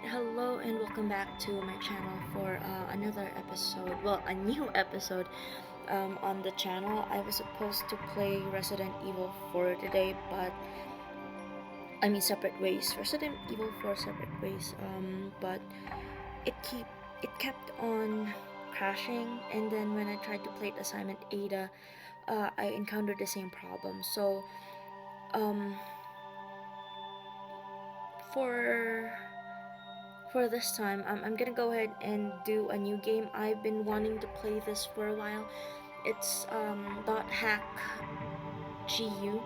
hello and welcome back to my channel for another episode. Well, a new episode on the channel. I was supposed to play Resident Evil 4 today, but I mean separate ways. Resident Evil 4 separate ways. But it keep it kept on crashing, and then when I tried to play it assignment Ada, I encountered the same problem. So um, for for this time, I'm gonna go ahead and do a new game. I've been wanting to play this for a while. It's dothack GU.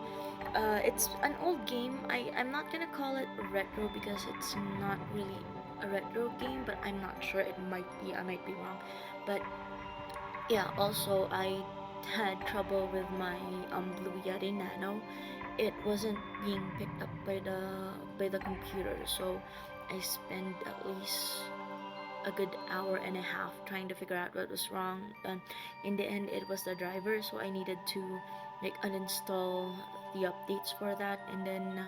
It's an old game. I'm not gonna call it retro because it's not really a retro game, but I'm not sure. It might be. I might be wrong. But yeah. Also, I had trouble with my Blue Yeti Nano. It wasn't being picked up by the computer, so I spent at least a good hour and a half trying to figure out what was wrong. And in the end, it was the driver, so I needed to like uninstall the updates for that. And then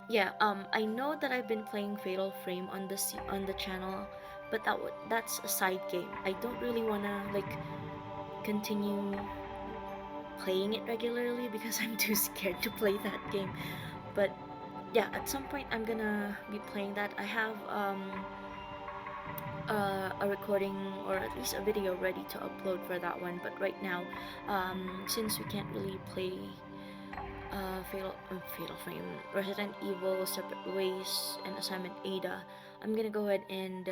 yeah, I know that I've been playing Fatal Frame on on the channel, but that's a side game. I don't really wanna like continue playing it regularly because I'm too scared to play that game. But yeah, at some point I'm gonna be playing that. I have a recording or at least a video ready to upload for that one. But right now, since we can't really play Fatal Frame, Resident Evil, Separate Ways, and Assignment Ada, I'm gonna go ahead and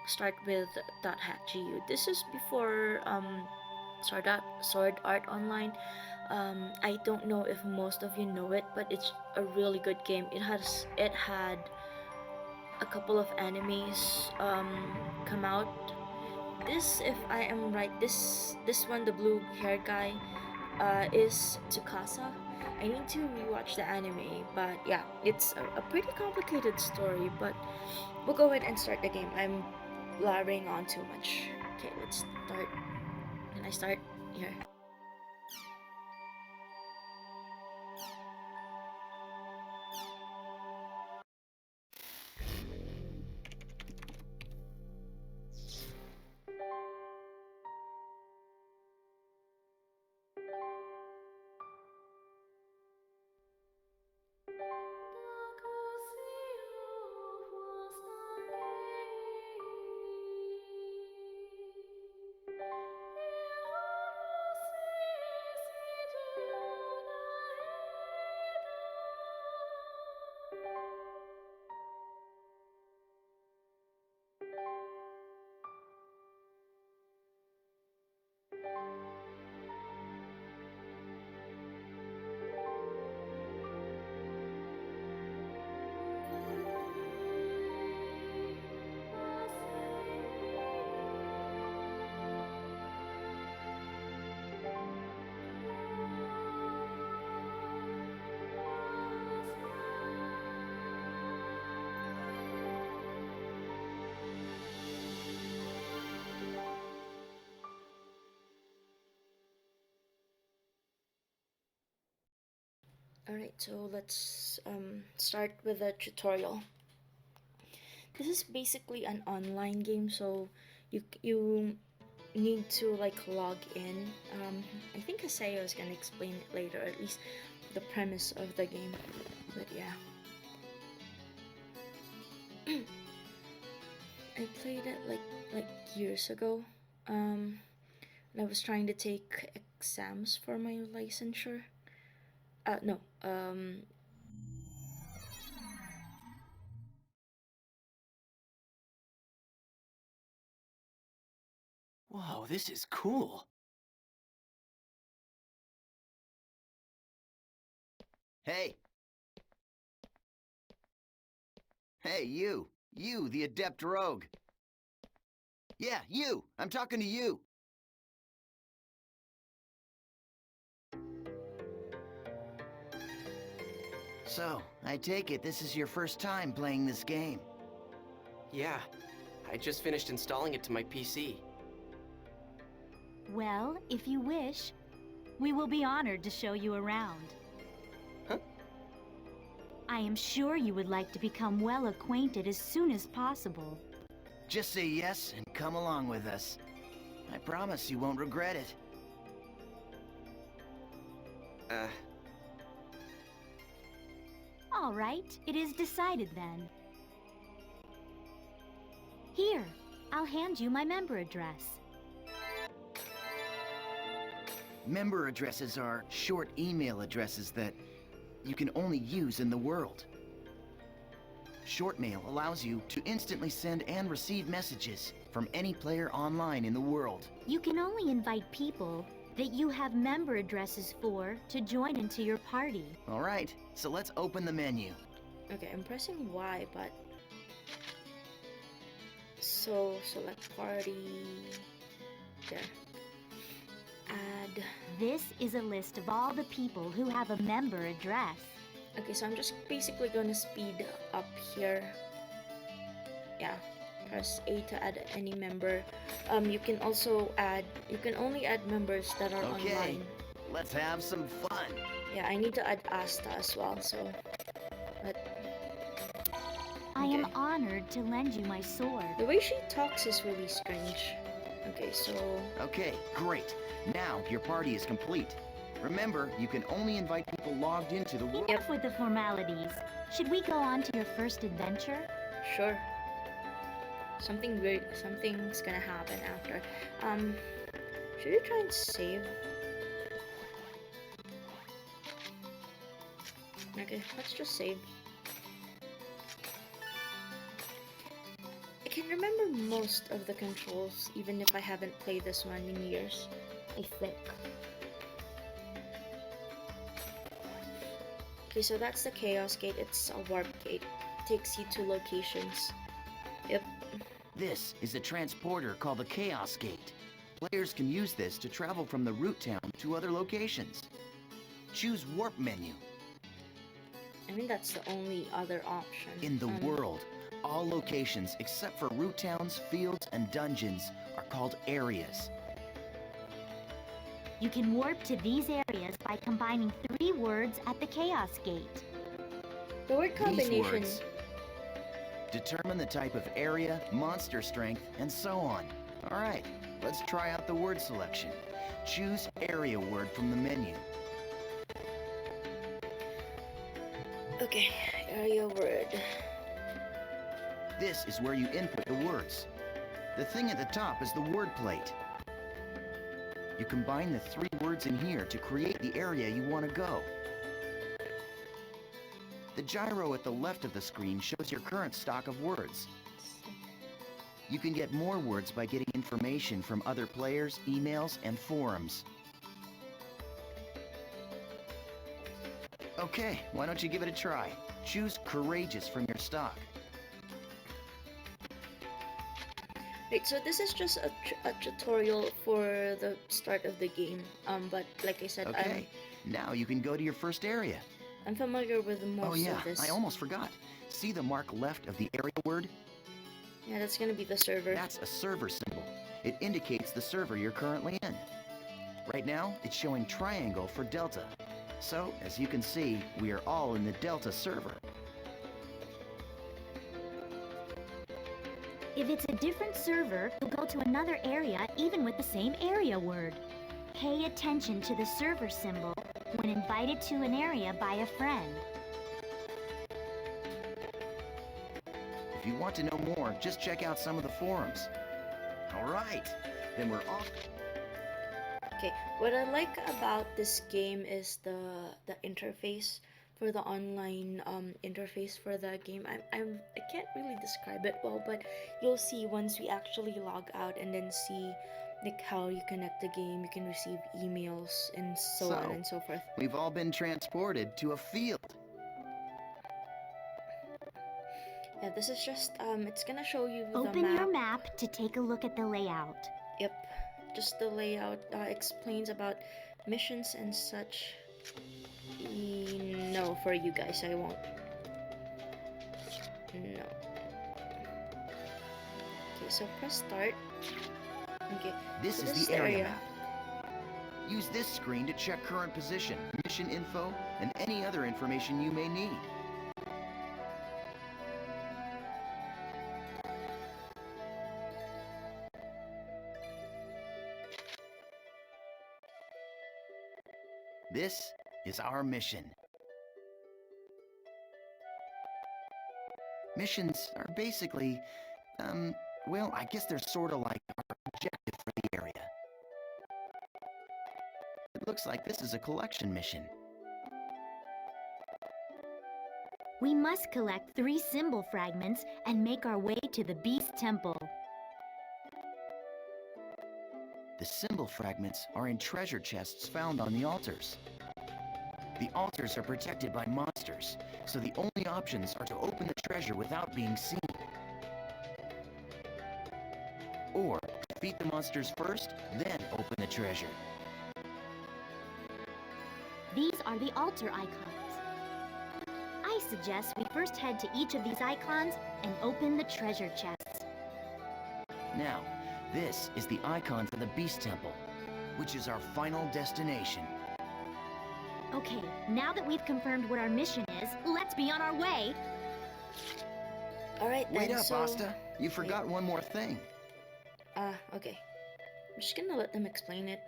start with dothack GU. This is before Sword Art Online. I don't know if most of you know it, but it's a really good game. It had a couple of animes come out. This, if I am right, this one, the blue haired guy, is Tsukasa. I need to rewatch the anime, but yeah, it's a pretty complicated story. But we'll go ahead and start the game. I'm blabbering on too much. Okay, let's start. Can I start here? Alright, so let's start with the tutorial. This is basically an online game, so you need to like log in. I think Haseo is gonna explain it later, at least the premise of the game. But yeah, I played it like years ago. And I was trying to take exams for my licensure. No. Whoa, this is cool. Hey. Hey, you. You, the adept rogue. Yeah, you. I'm talking to you. So, I take it this is your first time playing this game. Yeah, I just finished installing it to my PC. Well, if you wish, we will be honored to show you around. Huh? I am sure you would like to become well acquainted as soon as possible. Just say yes and come along with us. I promise you won't regret it. All right, it is decided then. Here, I'll hand you my member address. Member addresses are short email addresses that you can only use in the world. Short mail allows you to instantly send and receive messages from any player online in the world. You can only invite people that you have member addresses for to join into your party. All right, so let's open the menu. Okay, I'm pressing Y, but... So, select party... There. Add... This is a list of all the people who have a member address. Okay, so I'm just basically gonna speed up here. Yeah, press A to add any member. You can also add, you can only add members that are Okay, online. let's have some fun. Yeah, I need to add Asta as well, so... I am Okay. honored to lend you my sword. The way she talks is really strange. Okay, so... Okay, great. Now your party is complete. Remember, you can only invite people logged into the world. Enough with the formalities. Should we go on to your first adventure? Sure. Something's gonna happen after. Should we try and save? Okay, let's just save. I can remember most of the controls, even if I haven't played this one in years, I think. Okay, so that's the Chaos Gate. It's a warp gate. Takes you to locations. Yep. This is a transporter called the Chaos Gate. Players can use this to travel from the root town to other locations. Choose Warp menu. I mean, that's the only other option. In the world, all locations except for root towns, fields, and dungeons are called areas. You can warp to these areas by combining 3 words at the Chaos Gate. The word These combination. words determine the type of area, monster strength, and so on. All right, let's try out the word selection. Choose area word from the menu. Okay, area word. This is where you input the words. The thing at the top is the word plate. You combine the 3 words in here to create the area you want to go. The gyro at the left of the screen shows your current stock of words. You can get more words by getting information from other players, emails, and forums. Okay, why don't you give it a try? Choose Courageous from your stock. Right, so this is just a tutorial for the start of the game. But like I said, Okay, now you can go to your first area. I'm familiar with most Oh yeah, of this. I almost forgot. See the mark left of the area word? Yeah, that's gonna be the server. That's a server symbol. It indicates the server you're currently in. Right now, it's showing triangle for Delta. So, as you can see, we are all in the Delta server. If it's a different server, you'll go to another area even with the same area word. Pay attention to the server symbol when invited to an area by a friend. If you want to know more, just check out some of the forums. All right, then we're off. Okay, what I like about this game is the interface for the online interface for the game. I can't really describe it well, but you'll see once we actually log out and then see like how you connect the game. You can receive emails and so on and so forth. We've all been transported to a field. Yeah, this is just it's gonna show you Open the map. your map to take a look at the layout. Yep, just the layout explains about missions and such. No, for you guys, I won't. No. Okay, so press start. Okay. This so is the area map. Use this screen to check current position, mission info, and any other information you may need. This is our mission. Missions are basically, well, I guess they're sort of like our objective for the area. It looks like this is a collection mission. We must collect 3 symbol fragments and make our way to the Beast Temple. The symbol fragments are in treasure chests found on the altars. The altars are protected by monsters, so the only options are to open the treasure without being seen. Or defeat the monsters first, then open the treasure. These are the altar icons. I suggest we first head to each of these icons and open the treasure chests. Now, this is the icon for the Beast Temple, which is our final destination. Okay, now that we've confirmed what our mission is, let's be on our way. Alright then, Wait up, so... Asta. You forgot one more thing. Okay. I'm just gonna let them explain it.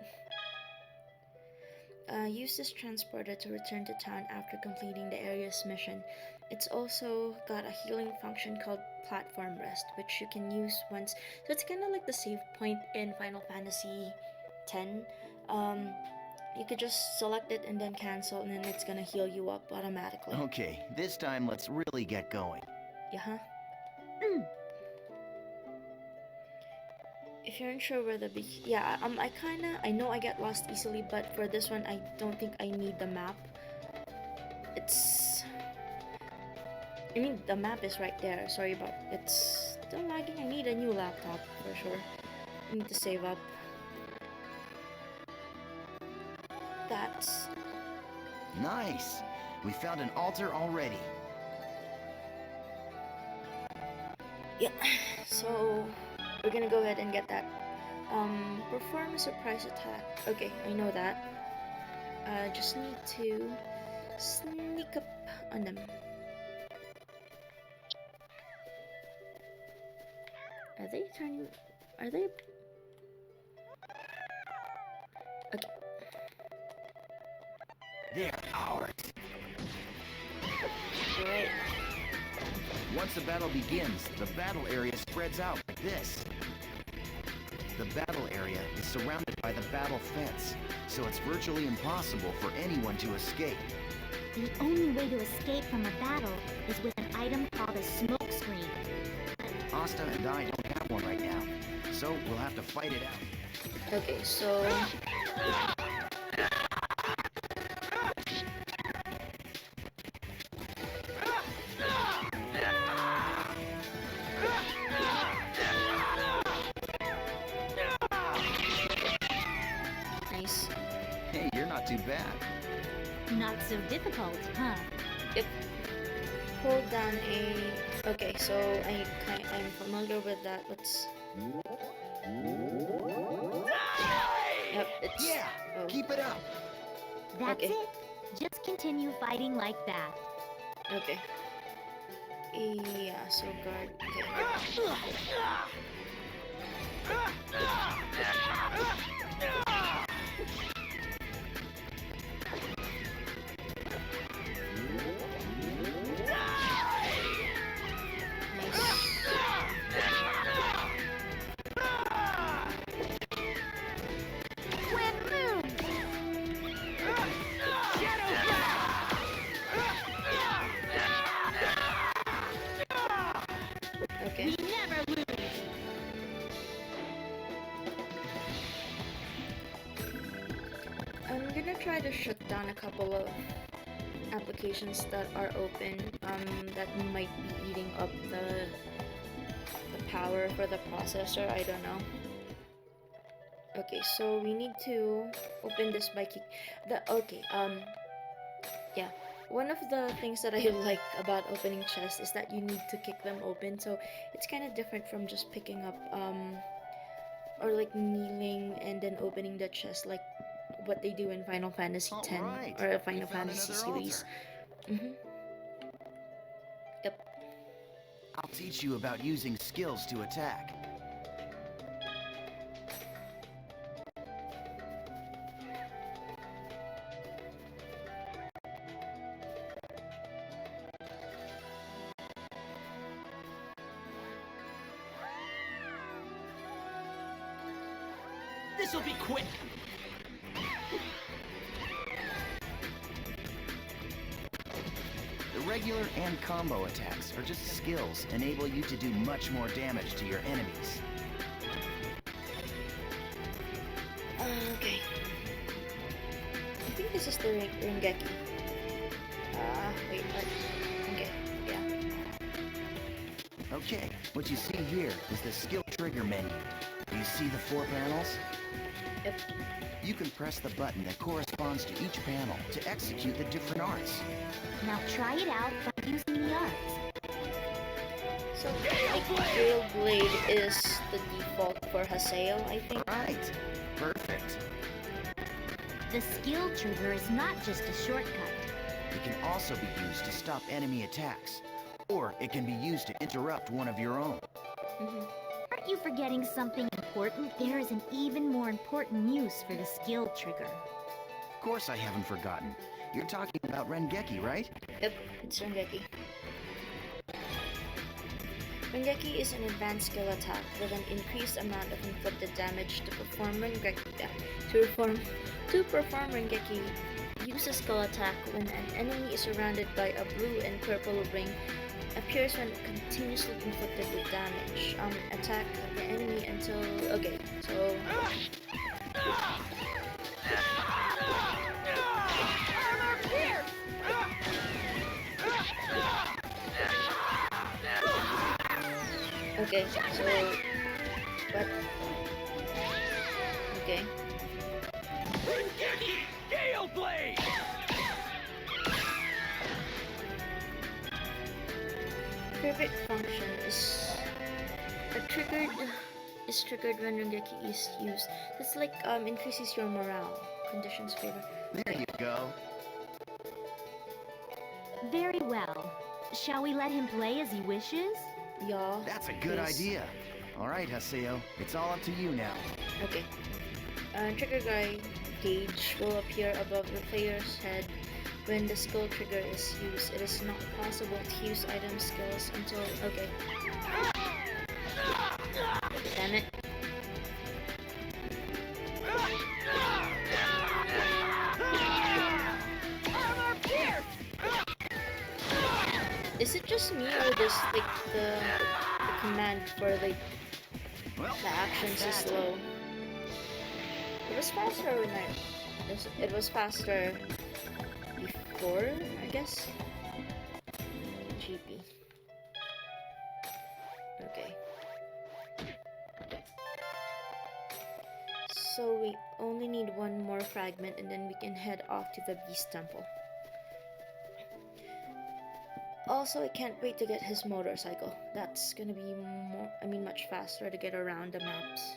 Use this transporter to return to town after completing the area's mission. It's also got a healing function called Platform Rest, which you can use once. So it's kind of like the save point in Final Fantasy X. You could just select it and then cancel, and then it's gonna heal you up automatically. Okay, this time let's really get going. Yeah. If you're unsure where the yeah, I know I get lost easily, but for this one, I don't think I need the map. I mean, the map is right there. Sorry about it's still lagging. I need a new laptop for sure. I need to save up. That's Nice! We found an altar already. yeah. So we're gonna go ahead and get that. Perform a surprise attack. Okay, I know that. Just need to sneak up on them. Are they turning? Are they? Okay. They're ours. Great. Once the battle begins, the battle area spreads out like this. The battle area is surrounded by the battle fence, so it's virtually impossible for anyone to escape. The only way to escape from a battle is with an item called a smoke screen. Asta and I don't have one right now, so we'll have to fight it out. Okay, so nice. Hey, you're not too bad. Not so difficult, huh? Yep. Hold down A. Okay, so I'm familiar with that. Let's. Yep, it's. Yeah, Oh. keep it up. That's Okay. it. Just continue fighting like that. Okay. Yeah, so guard. Okay. Okay. We never lose. I'm gonna try to shut down a couple of applications that are open that might be eating up the power for the processor. I don't know. Okay, so we need to open this by kick yeah, one of the things that I like about opening chests is that you need to kick them open, so it's kind of different from just picking up or like kneeling and then opening the chest like what they do in Final Fantasy X Alright, or we Final found Fantasy another series. altar. Yep. I'll teach you about using skills to attack. This'll be quick. The regular and combo attacks are just skills enable you to do much more damage to your enemies. Okay. I think this is the Rengeki. Wait, what? Okay, yeah. Okay, what you see here is the skill trigger menu. Do you see the 4 panels? Yep. You can press the button that corresponds to each panel to execute the different arts. Now try it out by using the arts. So, like, Drill Blade is the default for Haseo, I think. Right, perfect. The skill trigger is not just a shortcut. It can also be used to stop enemy attacks, or it can be used to interrupt one of your own. Aren't you forgetting something important? There is an even more important use for the skill trigger. Of course I haven't forgotten. You're talking about Rengeki, right? Yep, it's Rengeki. Rengeki is an advanced skill attack with an increased amount of inflicted damage to perform Rengeki. To perform Rengeki, use a skill attack when an enemy is surrounded by a blue and purple ring. Appears when continuously inflicted with damage. Attack the enemy until... Okay, so... Okay, so... What? Okay. Gale Blade! Favorite function is triggered when Rengeki is used. It's like increases your morale. Conditions favor. There you go. Very well. Shall we let him play as he wishes? Yeah. That's a good idea. All right, Haseo, it's all up to you now. Okay. Trigger guy gauge will appear above the player's head when the skill trigger is used. It is not possible to use item skills until... Okay. Damn it. Is it just me or does like the command for like the actions is slow? It was faster when it was faster before, I guess. GP. Okay. So we only need one more fragment and then we can head off to the Beast Temple. Also, I can't wait to get his motorcycle. That's gonna be much faster to get around the maps.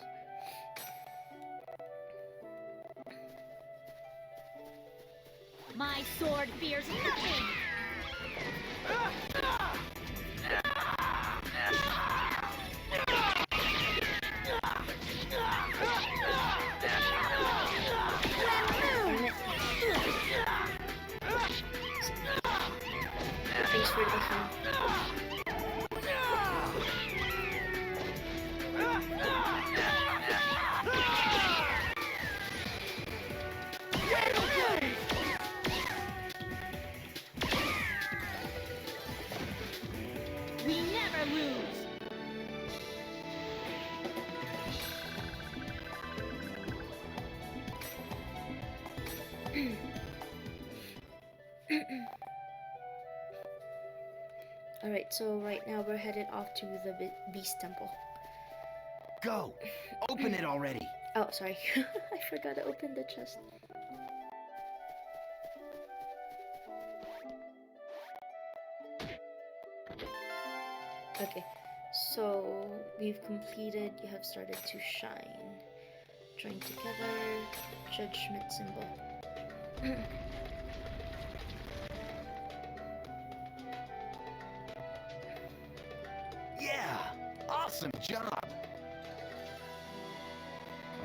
My sword fears nothing! Thanks for the hint. We never lose! Alright, so right now we're headed off to the Beast Temple. Go! Open it already! Oh, sorry. I forgot to open the chest. Okay, so we've completed. You have started to shine. Join together. Judgment symbol. Yeah! Awesome job!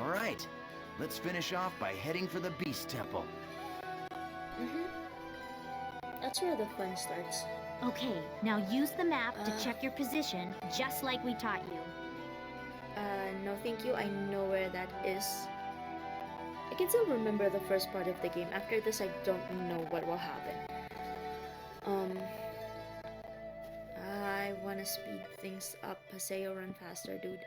Alright, let's finish off by heading for the Beast Temple. That's where the fun starts. Okay, now use the map to check your position, just like we taught you. No thank you. I know where that is. can still remember the first part of the game. After this, I don't know what will happen. I wanna speed things up. Haseo, run faster, dude.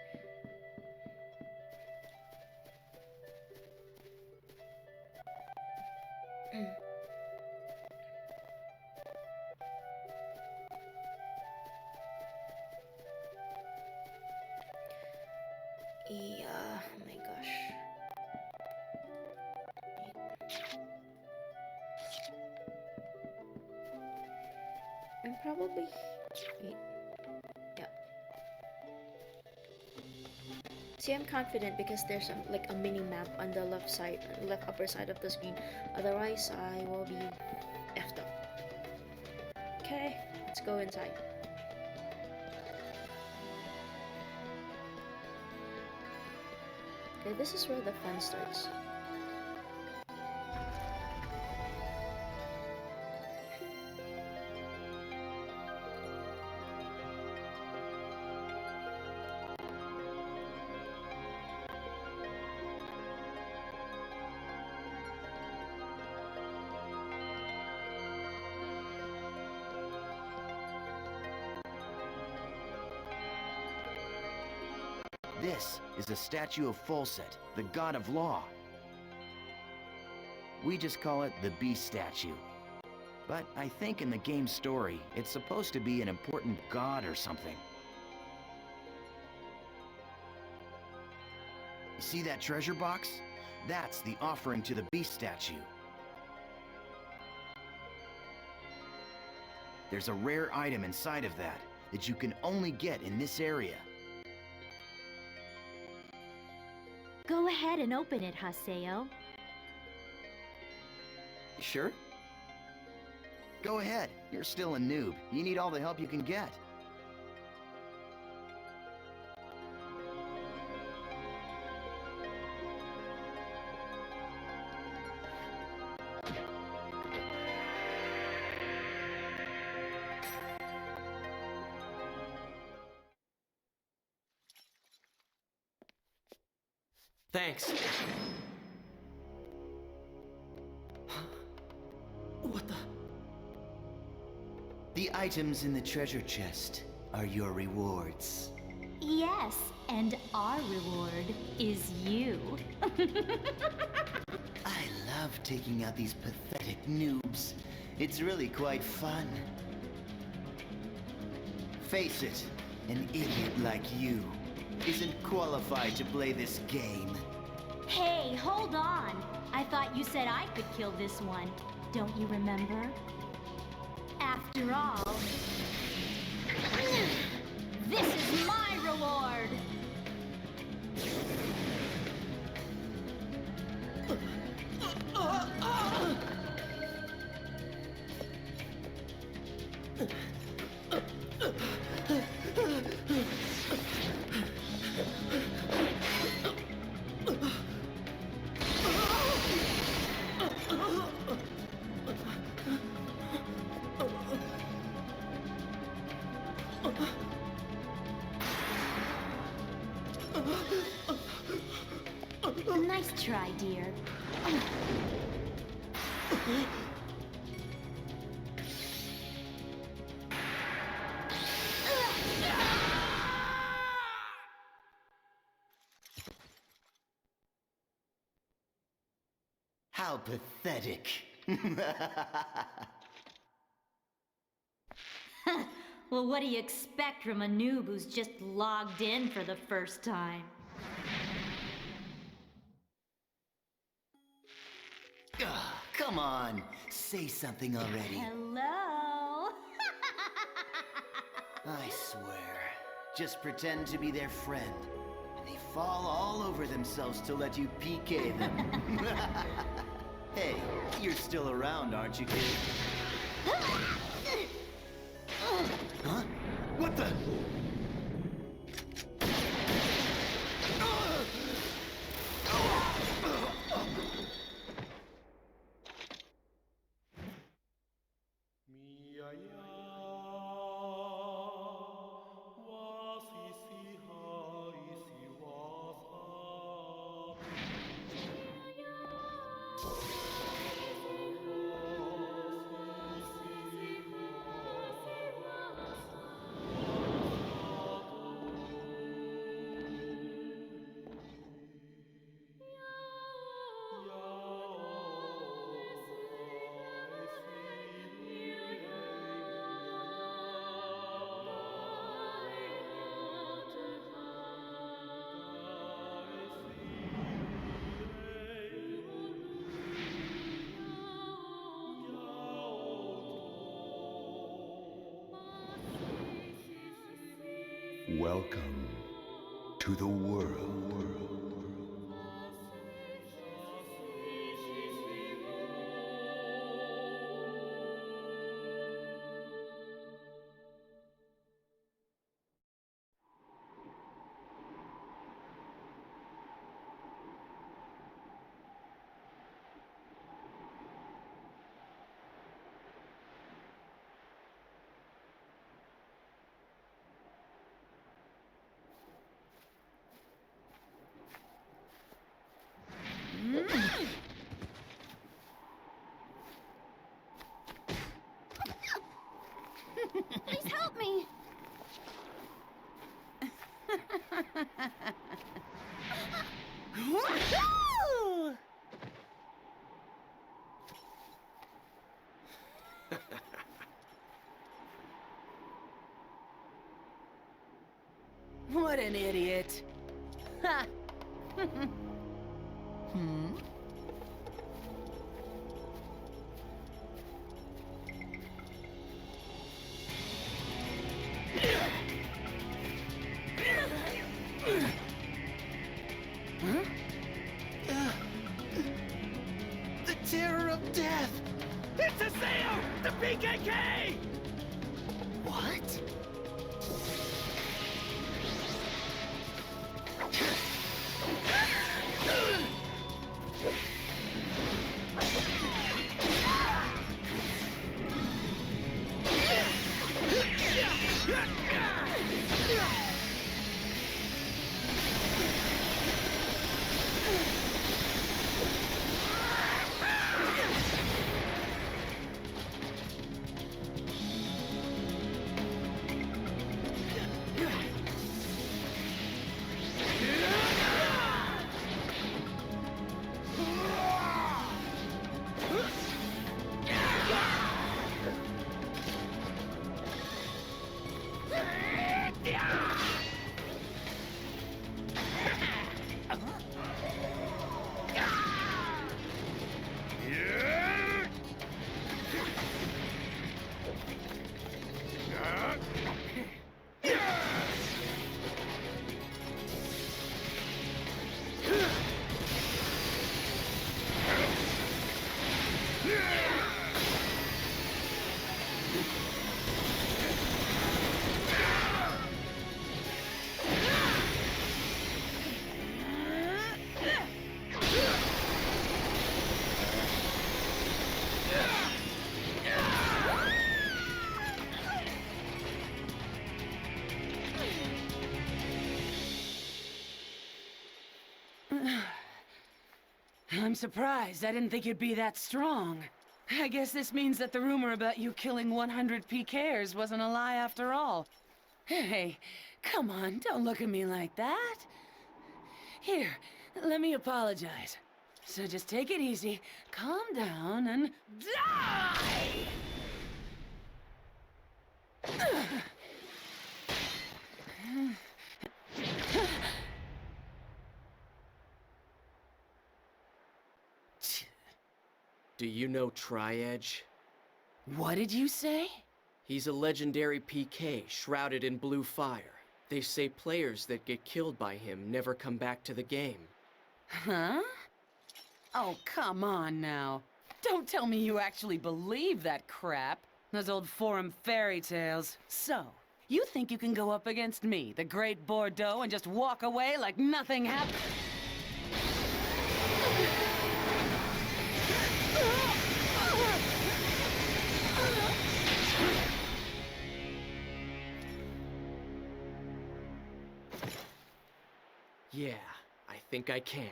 Yeah, oh my gosh. I'm probably... Wait. Yeah. See, I'm confident because there's like a mini map on the left side, left upper side of the screen. Otherwise, I will be effed up. Okay, let's go inside. Okay, this is where the fun starts. This is a statue of Folset, the god of law. We just call it the Beast statue. But I think in the game's story, it's supposed to be an important god or something. You see that treasure box? That's the offering to the Beast statue. There's a rare item inside of that you can only get in this area. Go ahead and open it, Haseo. Sure? Go ahead, you're still a noob. You need all the help you can get. Thanks. What the? The items in the treasure chest are your rewards. Yes, and our reward is you. I love taking out these pathetic noobs. It's really quite fun. Face it, an idiot like you isn't qualified to play this game. Hey, hold on. I thought you said I could kill this one. Don't you remember? After all, this is my reward! Nice try, dear. How pathetic. Well, what do you expect from a noob who's just logged in for the first time? Ugh, come on, say something already. Hello? I swear, just pretend to be their friend, and they fall all over themselves to let you PK them. Hey, you're still around, aren't you, kid? Huh? What the? Welcome to the world. Please help me! What an idiot. Ha! Hmm? The terror of death! It's Haseo! The PKK! What? I'm surprised. I didn't think you'd be that strong. I guess this means that the rumor about you killing 100 PKers wasn't a lie after all. Hey, come on, don't look at me like that. Here, let me apologize. So just take it easy, calm down, and die! Do you know Tri-Edge? What did you say? He's a legendary PK, shrouded in blue fire. They say players that get killed by him never come back to the game. Huh? Oh, come on now. Don't tell me you actually believe that crap. Those old forum fairy tales. So, you think you can go up against me, the Great Bordeaux, and just walk away like nothing happened? Yeah, I think I can.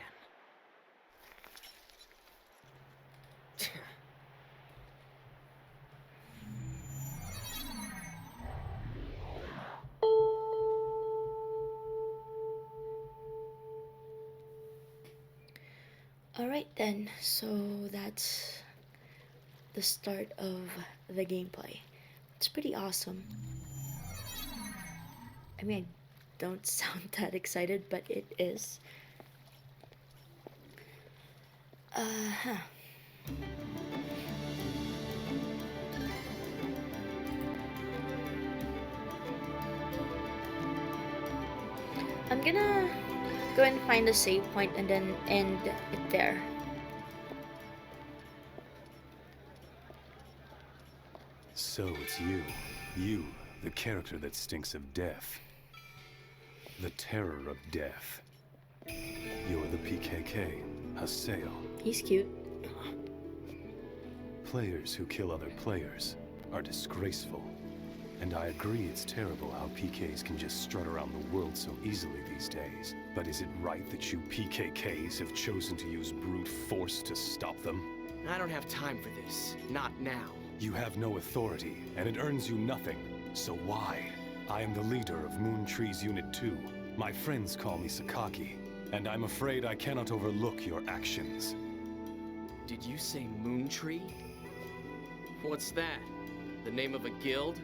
Alright then, so that's the start of the gameplay. It's pretty awesome. I mean, I don't sound that excited, but it is. Uh-huh. I'm gonna go and find a save point and then end it there. So it's you. You, the character that stinks of death. The terror of death. You're the PKK, Haseo. He's cute. Players who kill other players are disgraceful. And I agree it's terrible how PKs can just strut around the world so easily these days. But is it right that you PKKs have chosen to use brute force to stop them? I don't have time for this. Not now. You have no authority, and it earns you nothing. So why? I am the leader of Moon Tree's Unit 2. My friends call me Sakaki, and I'm afraid I cannot overlook your actions. Did you say Moon Tree? What's that? The name of a guild?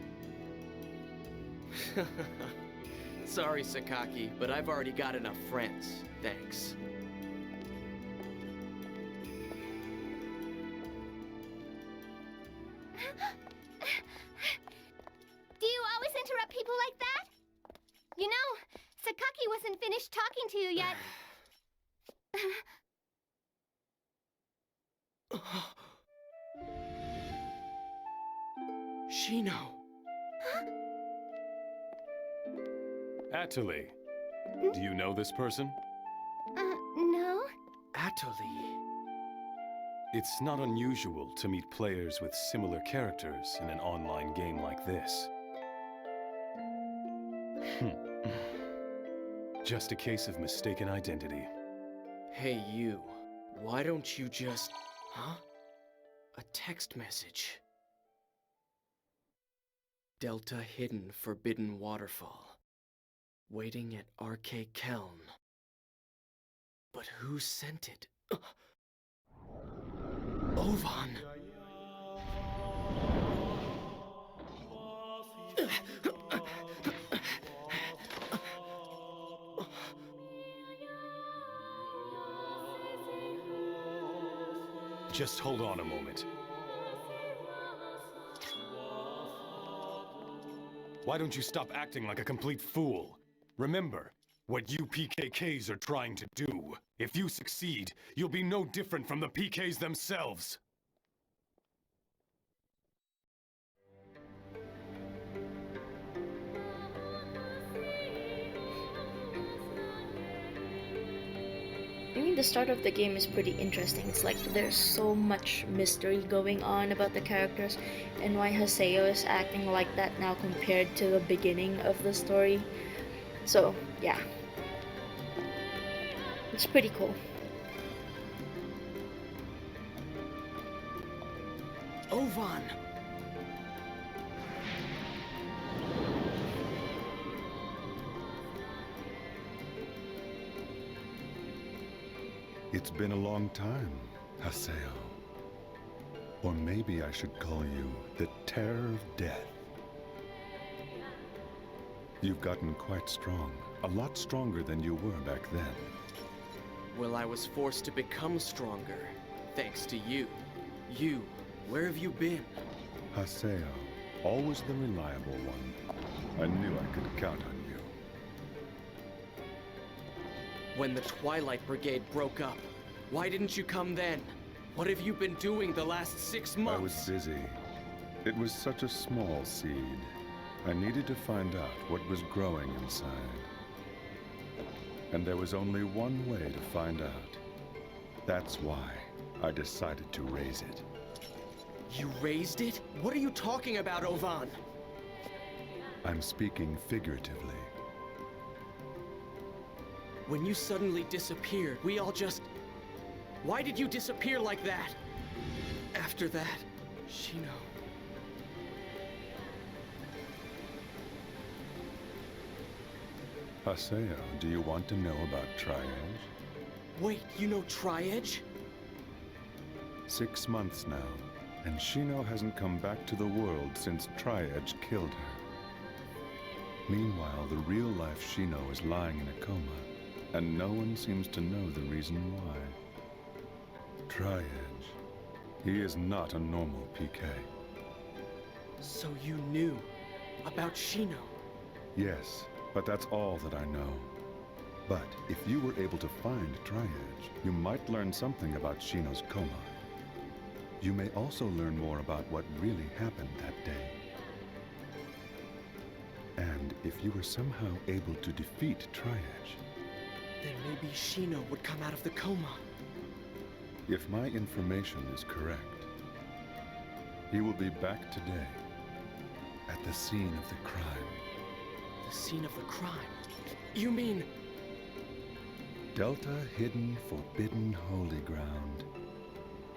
Sorry, Sakaki, but I've already got enough friends. Thanks. Do you always interrupt people like that? You know, Sakaki wasn't finished talking to you yet. Shino. Atali, do you know this person? No? Atali. It's not unusual to meet players with similar characters in an online game like this. Just a case of mistaken identity. Hey, you. Why don't you just... Huh? A text message. Delta Hidden Forbidden Waterfall. Waiting at Arcade Keln. But who sent it? Ovan! Just hold on a moment. Why don't you stop acting like a complete fool? Remember what you PKKs are trying to do. If you succeed, you'll be no different from the PKs themselves. I mean, the start of the game is pretty interesting. It's like there's so much mystery going on about the characters and why Haseo is acting like that now compared to the beginning of the story. So, yeah. It's pretty cool. Ovan! It's been a long time, Haseo. Or maybe I should call you the Terror of Death. You've gotten quite strong. A lot stronger than you were back then. Well, I was forced to become stronger. Thanks to you. You, where have you been? Haseo, always the reliable one. I knew I could count on you. When the Twilight Brigade broke up, why didn't you come then? What have you been doing the last 6 months? I was busy. It was such a small seed. I needed to find out what was growing inside. And there was only one way to find out. That's why I decided to raise it. You raised it? What are you talking about, Ovan? I'm speaking figuratively. When you suddenly disappeared, we all just... Why did you disappear like that? After that, Shino... Haseo, do you want to know about Tri-Edge? Wait, you know Tri-Edge? 6 months now, and Shino hasn't come back to the world since Tri-Edge killed her. Meanwhile, the real-life Shino is lying in a coma, and no one seems to know the reason why. Tri-Edge. He is not a normal PK. So you knew about Shino? Yes, but that's all that I know. But if you were able to find Triage, you might learn something about Shino's coma. You may also learn more about what really happened that day. And if you were somehow able to defeat Triage, Then maybe Shino would come out of the coma. if my information is correct, he will be back today at the scene of the crime. The scene of the crime? You mean... Delta Hidden Forbidden Holy Ground.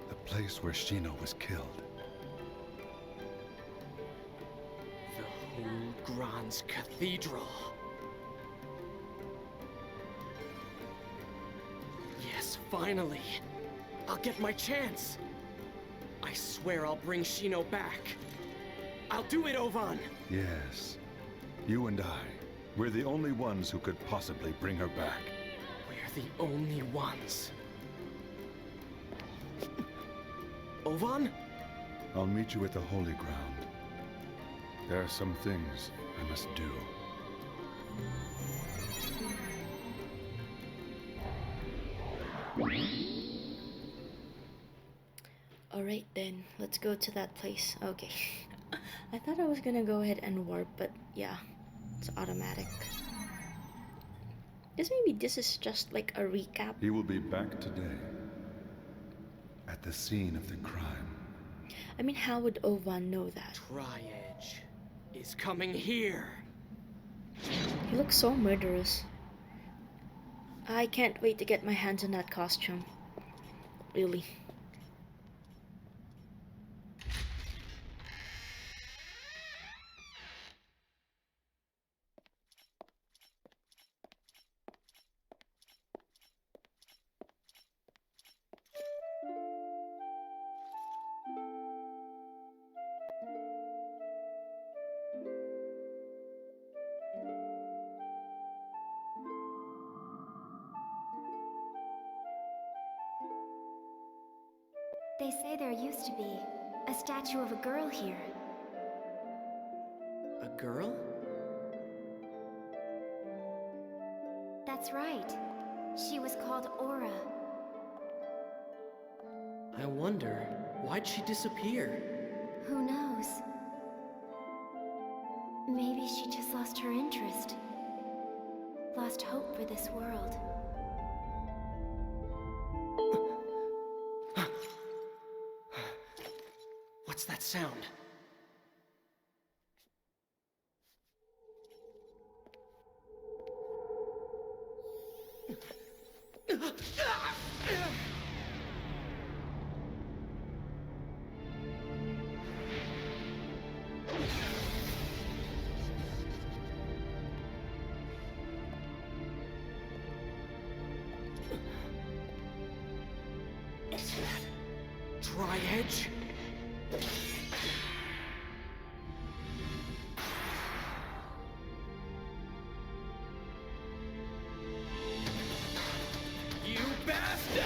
The place where Shino was killed. the whole Grand's Cathedral? Yes, finally! I'll get my chance! I swear I'll bring Shino back. I'll do it, Ovan! Yes. You and I. We're the only ones who could possibly bring her back. We're the only ones. Ovan? I'll meet you at the Holy Ground. There are some things I must do. Alright then, let's go to that place. Okay. I thought I was gonna go ahead and warp, but yeah, it's automatic. Guess maybe this is just like a recap. He will be back today. At the scene of the crime. I mean, how would Ovan know that? Tri-Edge is coming here. He looks so murderous. I can't wait to get my hands on that costume. Really. They say there used to be a statue of a girl here. A girl? That's right. She was called Aura. I wonder, why'd she disappear? Who knows? Maybe she just lost her interest. Lost hope for this world. What's that sound? Is that Tri-Edge? You bastard!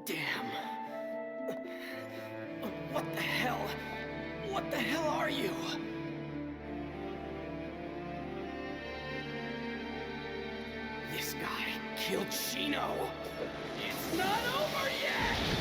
Damn. What the hell? What the hell are you? This guy killed Shino. It's not over yet!